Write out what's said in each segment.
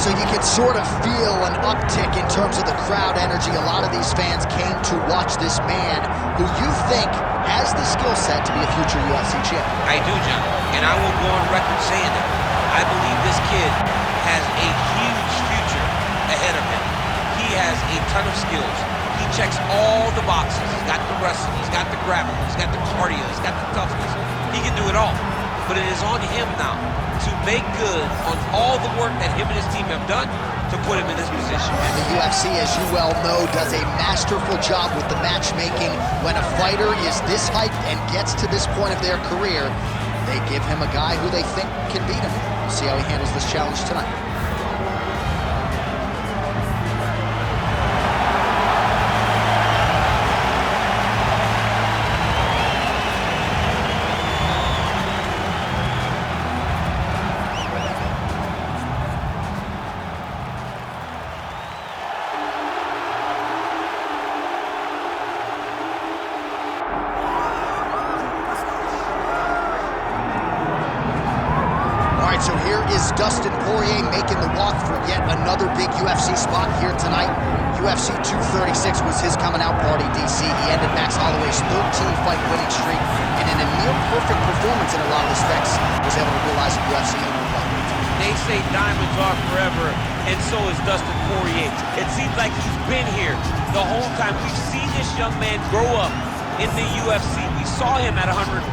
So you can sort of feel an uptick in terms of the crowd energy. A lot of these fans came to watch this man who you think has the skill set to be a future UFC champion. I do, John, and I will go on record saying it. I believe this kid has a huge future ahead of him. He has a ton of skills. He checks all the boxes. He's got the wrestling, he's got the grappling, he's got the cardio, he's got the toughness. He can do it all. But it is on him now to make good on all the work that him and his team have done to put him in this position. And the UFC, as you well know, does a masterful job with the matchmaking. When a fighter is this hyped and gets to this point of their career, they give him a guy who they think can beat him. We'll see how he handles this challenge tonight. So here is Dustin Poirier making the walk for yet another big UFC spot here tonight. UFC 236 was his coming out party, DC. He ended Max Holloway's 13-fight winning streak, and in a near-perfect performance in a lot of respects, was able to realize a UFC fight. They say diamonds are forever, and so is Dustin Poirier. It seems like he's been here the whole time. We've seen this young man grow up in the UFC. We saw him at 145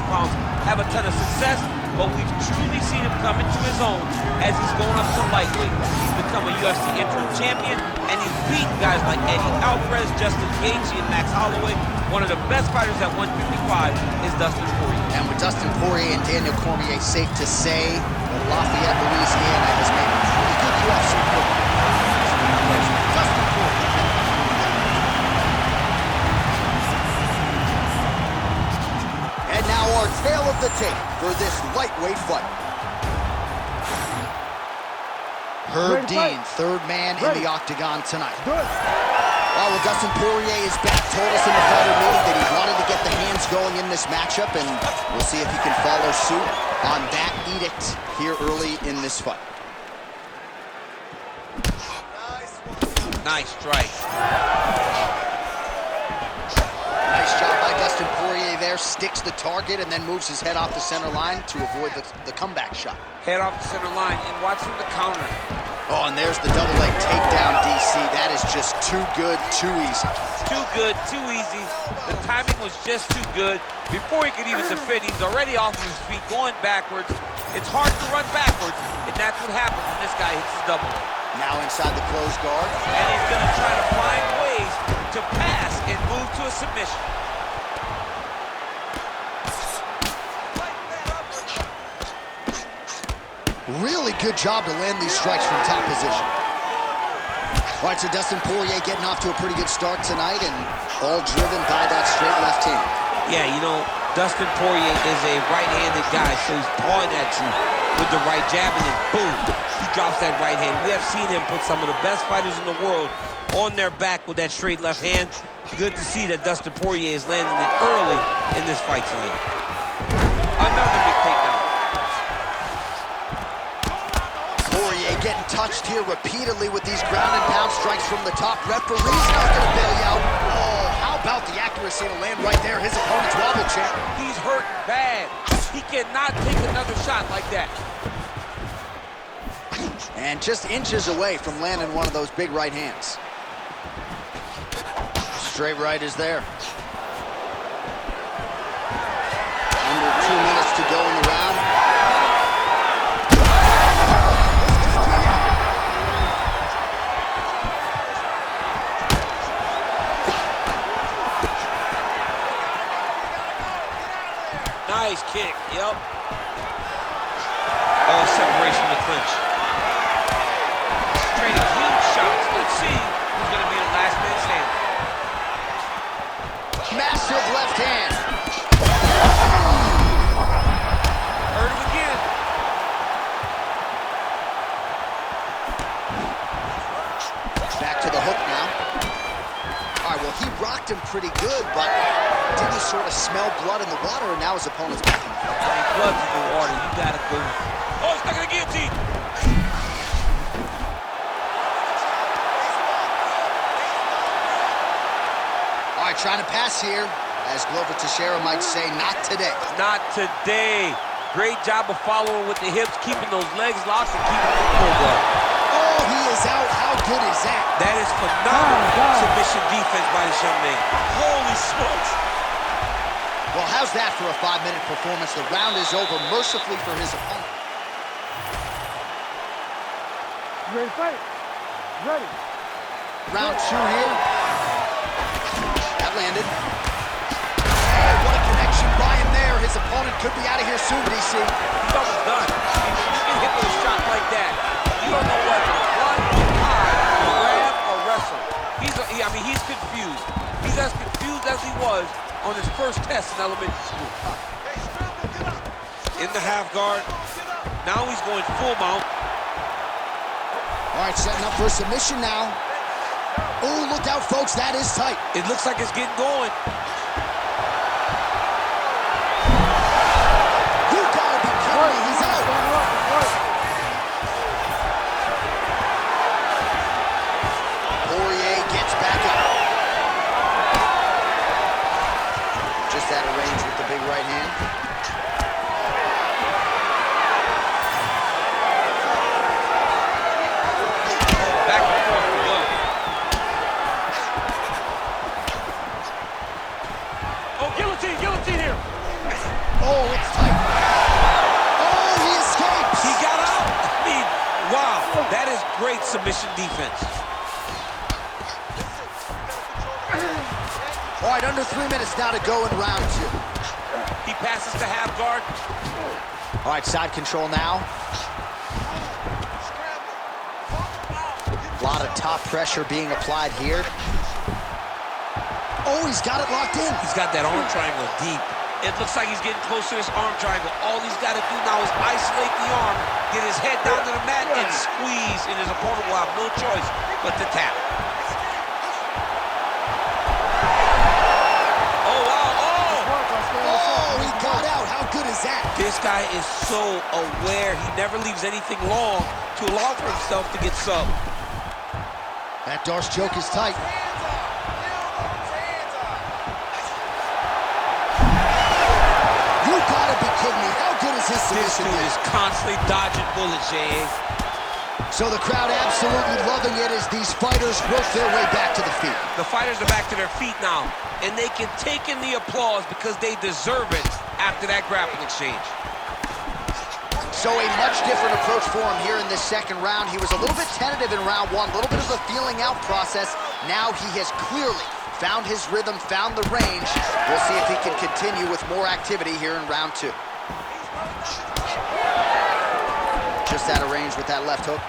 pounds have a ton of success, but we've truly seen him come into his own as he's going up to lightweight. He's become a UFC interim champion, and he's beaten guys like Eddie Alvarez, Justin Gaethje, and Max Holloway. One of the best fighters at 155 is Dustin Poirier. And with Dustin Poirier and Daniel Cormier, safe to say that Lafayette, Louisiana has made a pretty good UFC football. Dustin Poirier. And now our tale of the tape for this lightweight fight. Herb Dean, third man in the octagon tonight. Well, Dustin Poirier is back, told us in the fighter meeting that he wanted to get the hands going in this matchup, and we'll see if he can follow suit on that edict here early in this fight. Nice strike. Nice job by Dustin Poirier there, sticks the target and then moves his head off the center line to avoid the comeback shot. Head off the center line and watching the counter. Oh, and there's the double leg takedown, DC. That is just too good, too easy. Too good, too easy. The timing was just too good. Before he could even defend, he's already off of his feet, going backwards. It's hard to run backwards, and that's what happens when this guy hits his double leg. Now inside the closed guard. And he's going to try to find ways to pass and move to a submission. Really good job to land these strikes from top position. All right, so Dustin Poirier getting off to a pretty good start tonight, and all driven by that straight left hand. Yeah, you know, Dustin Poirier is a right-handed guy, so he's pawing at you with the right jab, and then boom, he drops that right hand. We have seen him put some of the best fighters in the world on their back with that straight left hand. Good to see that Dustin Poirier is landing it early in this fight tonight. Another big takedown. Poirier getting touched here repeatedly with these ground and pound strikes from the top. Referee's not going to bail you out. Oh, how about the accuracy to land right there? His opponent's wobble champ. He's hurt bad. He cannot take another shot like that. And just inches away from landing one of those big right hands. Straight right is there. Under 2 minutes to go in the round. Nice kick, yep. Oh, separation in the clinch. Trading huge shots. Let's see who's going to be the last man standing. Massive left hand. Heard him again. Back to the hook now. All right, well, he rocked him pretty good, but didn't sort of smell blood in the water, and now his opponent's back in the fight. Blood's in the water. You got to go. Oh, he's stuck in the guillotine. trying to pass here. As Glover Teixeira might say, not today. Not today. Great job of following with the hips, keeping those legs locked and keeping the pull guard. Oh, he is out. How good is that? That is phenomenal submission defense by this young man. Holy smokes. Well, how's that for a 5-minute performance? The round is over mercifully for his opponent. You ready to fight? Ready. Round 2 here. That landed. And what a connection by him there. His opponent could be out of here soon, DC. He's almost done. You get hit with a shot like that, you don't know whether to run, hide, grab, or wrestle. He's confused. He's as confused as he was on his first test in elementary school. In the half guard. Now he's going full mount. All right, setting up for a submission now. Oh, look out, folks. That is tight. It looks like it's getting going. You gotta be kidding me. He's out. Poirier gets back up. Just out of range with the big right hand. Back and forth we go. Oh, guillotine here. Oh, it's tight. Oh, he escapes. He got out. Wow, that is great submission defense. All right, under 3 minutes now to go in round 2. He passes to half guard. All right, side control now. A lot of top pressure being applied here. Oh, he's got it locked in. He's got that arm triangle deep. It looks like he's getting close to this arm triangle. All he's got to do now is isolate the arm, get his head down to the mat, and squeeze, and his opponent will have no choice but to tap. Oh, wow, Oh, he got out. How good is that? This guy is so aware. He never leaves anything long to allow for himself to get subbed. That Darce choke is tight. You gotta be kidding me. How good is his This submission? dude is constantly dodging bullets, J.A. So the crowd absolutely loving it as these fighters work their way back to the feet. The fighters are back to their feet now, and they can take in the applause because they deserve it after that grappling exchange. So a much different approach for him here in this second round. He was a little bit tentative in round 1, a little bit of a feeling out process. Now he has clearly found his rhythm, found the range. We'll see if he can continue with more activity here in round 2. Just out of range with that left hook.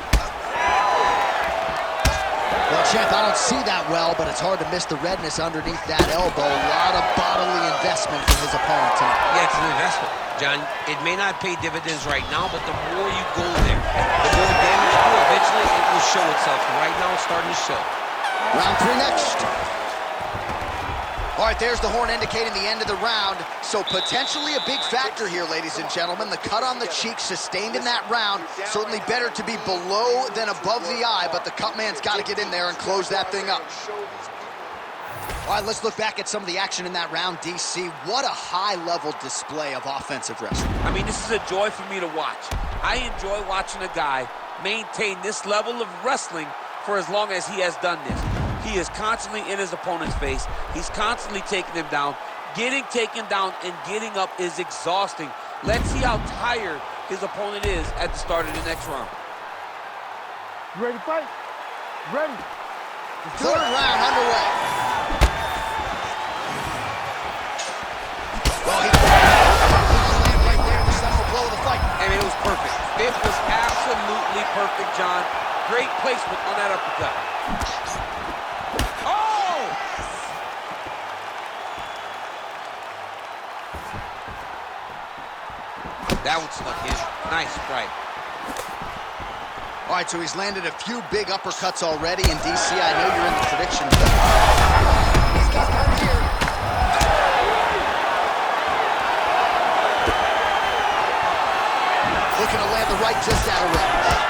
Well, champ, I don't see that well, but it's hard to miss the redness underneath that elbow. A lot of bodily investment from his opponent tonight. Yeah, it's an investment, John. It may not pay dividends right now, but the more you go there, the more damage you do, eventually it will show itself. And right now it's starting to show. Round 3 next. All right, there's the horn indicating the end of the round. So potentially a big factor here, ladies and gentlemen. The cut on the cheek sustained in that round. Certainly better to be below than above the eye, but the cut man's got to get in there and close that thing up. All right, let's look back at some of the action in that round, DC. What a high-level display of offensive wrestling. I mean, this is a joy for me to watch. I enjoy watching a guy maintain this level of wrestling for as long as he has done this. He is constantly in his opponent's face. He's constantly taking him down. Getting taken down and getting up is exhausting. Let's see how tired his opponent is at the start of the next round. You ready to fight? Ready. Third round underway. Well, he landed right there to settle the blow of the fight. I mean, it was perfect. It was absolutely perfect, John. Great placement on that uppercut. Oh! That one snuck in. Nice strike. All right, so he's landed a few big uppercuts already. In DC, I know you're in the prediction. He's got one here. Looking to land the right just out of range.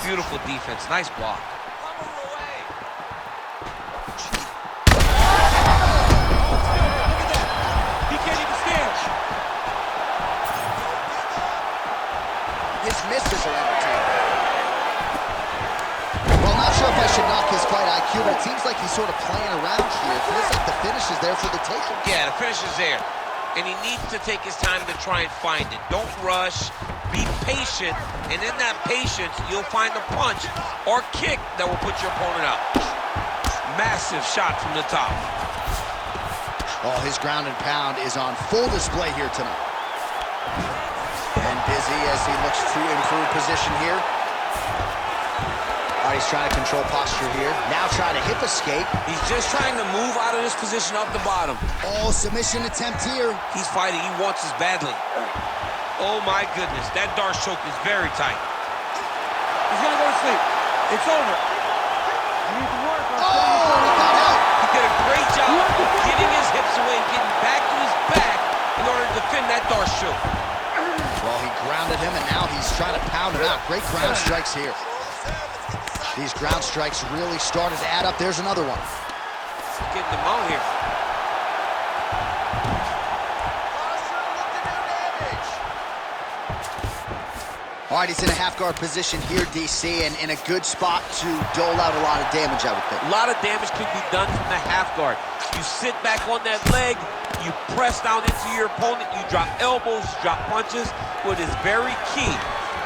Beautiful defense. Nice block. fight IQ, but it seems like he's sort of playing around here. It feels like the finish is there for the taking. Yeah, the finish is there. And he needs to take his time to try and find it. Don't rush, be patient, and in that patience, you'll find a punch or kick that will put your opponent out. Massive shot from the top. Oh, his ground and pound is on full display here tonight. And busy as he looks to improve position here. All right, he's trying to control posture here. Now trying to hip escape. He's just trying to move out of this position up the bottom. Oh, submission attempt here. He's fighting. He wants this badly. Oh, my goodness. That Darce choke is very tight. He's gonna go to sleep. It's over. You need to work on Oh, he got out. He did a great job of getting his hips away and getting back to his back in order to defend that Darce choke. Well, he grounded him, and now he's trying to pound him out. Great ground strikes here. These ground strikes really started to add up. There's another one. Getting them out here. All right, he's in a half-guard position here, DC, and in a good spot to dole out a lot of damage, I would think. A lot of damage can be done from the half guard. You sit back on that leg, you press down into your opponent, you drop elbows, drop punches. What is very key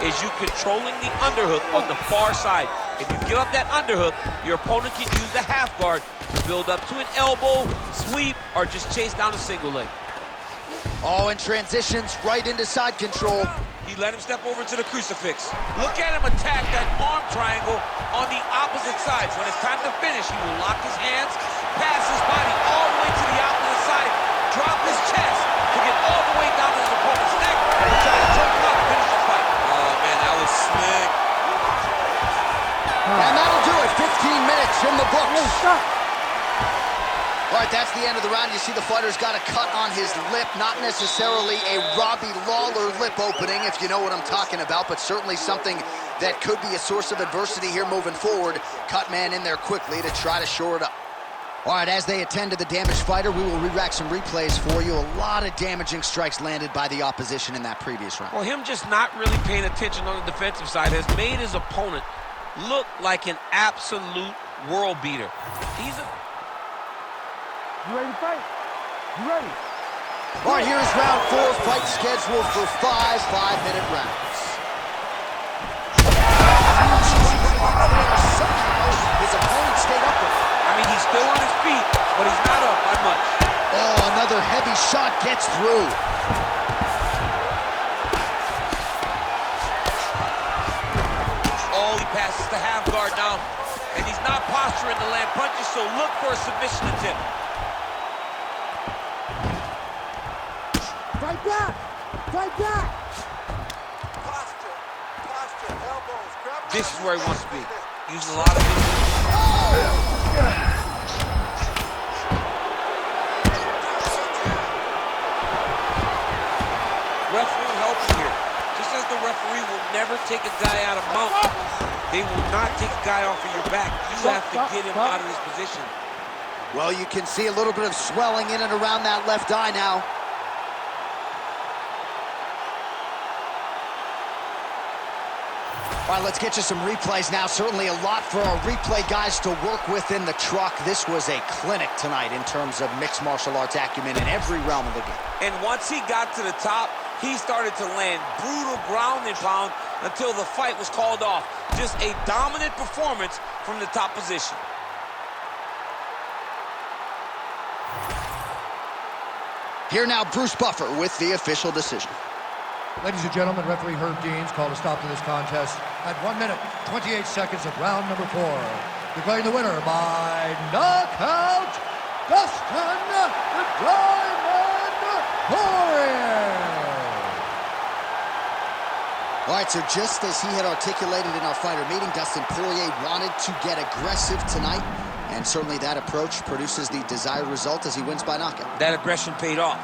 is you controlling the underhook on the far side. If you give up that underhook, your opponent can use the half guard to build up to an elbow, sweep, or just chase down a single leg. Oh, and transitions right into side control. He let him step over to the crucifix. Look at him attack that arm triangle on the opposite sides. When it's time to finish, he will lock his hands, pass his body all the way to the opposite side, drop his chest to get all the way down to his opponent's neck, and try to choke him out to finish the fight. Oh, man, that was slick. And that'll do it. 15 minutes in the books. Hey, stop. All right, that's the end of the round. You see the fighter's got a cut on his lip. Not necessarily a Robbie Lawler lip opening, if you know what I'm talking about, but certainly something that could be a source of adversity here moving forward. Cut man in there quickly to try to shore it up. All right, as they attend to the damaged fighter, we will re-rack some replays for you. A lot of damaging strikes landed by the opposition in that previous round. Well, him just not really paying attention on the defensive side has made his opponent look like an absolute world beater. You ready to fight? You ready? All right, here's round 4. Fight scheduled for 5 5-minute rounds. Somehow, his opponent stayed up with him. I mean, he's still on his feet, but he's not up by much. Oh, another heavy shot gets through. Oh, he passes the half guard now, and he's not posturing to land punches, so look for a submission attempt. Fight back! Fight back! Posture, elbows, grab. This is where he wants to be, using a lot of his... Referee helping here. Just as the referee will never take a guy out of mount, they will not take a guy off of your back. You have to get him out of this position. Well, you can see a little bit of swelling in and around that left eye now. All right, let's get you some replays now. Certainly a lot for our replay guys to work with in the truck. This was a clinic tonight in terms of mixed martial arts acumen in every realm of the game. And once he got to the top, he started to land brutal ground and pound until the fight was called off. Just a dominant performance from the top position. Here now, Bruce Buffer with the official decision. Ladies and gentlemen, referee Herb Deans called a stop to this contest at 1 minute, 28 seconds of round number 4. Declaring the winner by knockout, Dustin the Diamond Poirier. All right, so just as he had articulated in our fighter meeting, Dustin Poirier wanted to get aggressive tonight, and certainly that approach produces the desired result as he wins by knockout. That aggression paid off.